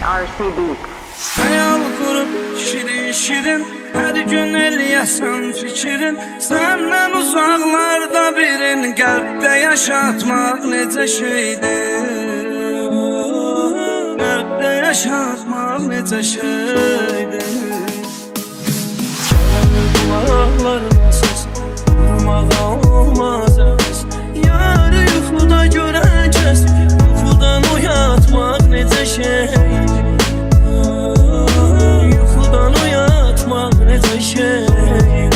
RCB. Hayal kurup şirin şirin her gün eləyəsən fikrin. Səndən uzaqlarda birin qəlbdə yaşatmaq necə şeydir, qəlbdə yaşatmaq necə şeydir. Kulaklarına ses durmadan olmaz əvəz. Yarı yuxuda görəcəz, yuxudan oyatmaq necə şeydir, yuxudan oyatmaq necə şeydir.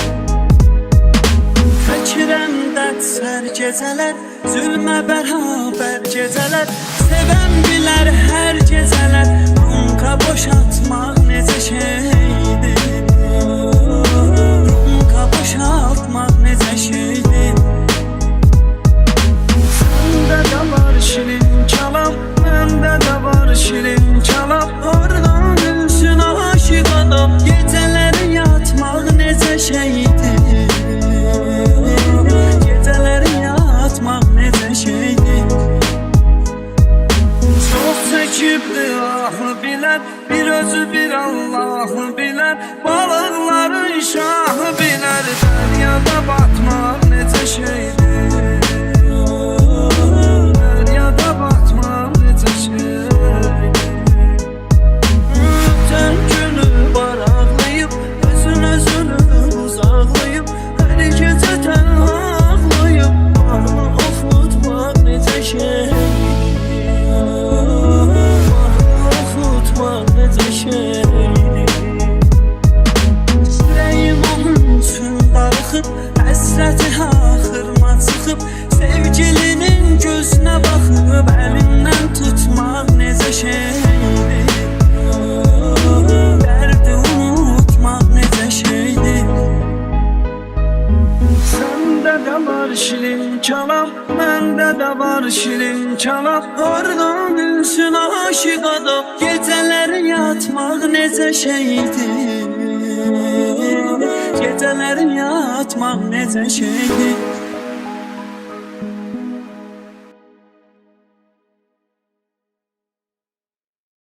Çəkirəm dərd sər gecələr, zülmə bərabər gecələr. Sevən bilər hər gecələr, runqa boşaltmaq necə şeydir, runqa boşaltmaq necə şeydir. Səndə də var şirin çalam, məndə də var şirin çalam. Oradan gülsün aşıq adam, gecələri yatmaq necə şeydir, gecələri yatmaq necə şeydir. Çox çəkibdi ahı bilər, bir özü bir Allahı bilər. Balıqların şahı bilər, dəryada batmaq necə şeydir, dəryada batmaq necə şeydir. Ötən günü baraqlayıb, özünü uzaqlayıb, hər gecə tənha ağlayıb, barını oxutmaq necə şeydir, barını oxutmaq necə şeydir. Ürəyim onun üçün darıxıb, həsrəti axırma çıxıb, sevgilinin gözünə baxıb, əlindən tutmaq necə şeydir, dərdi unutmaq necə şeydir. Səndə də var şirin çalam, məndə də var şirin çalam. Oradan gülsün aşıq adam, gecələri yatmaq necə şeydir, gecələri yatmaq necə şeydir.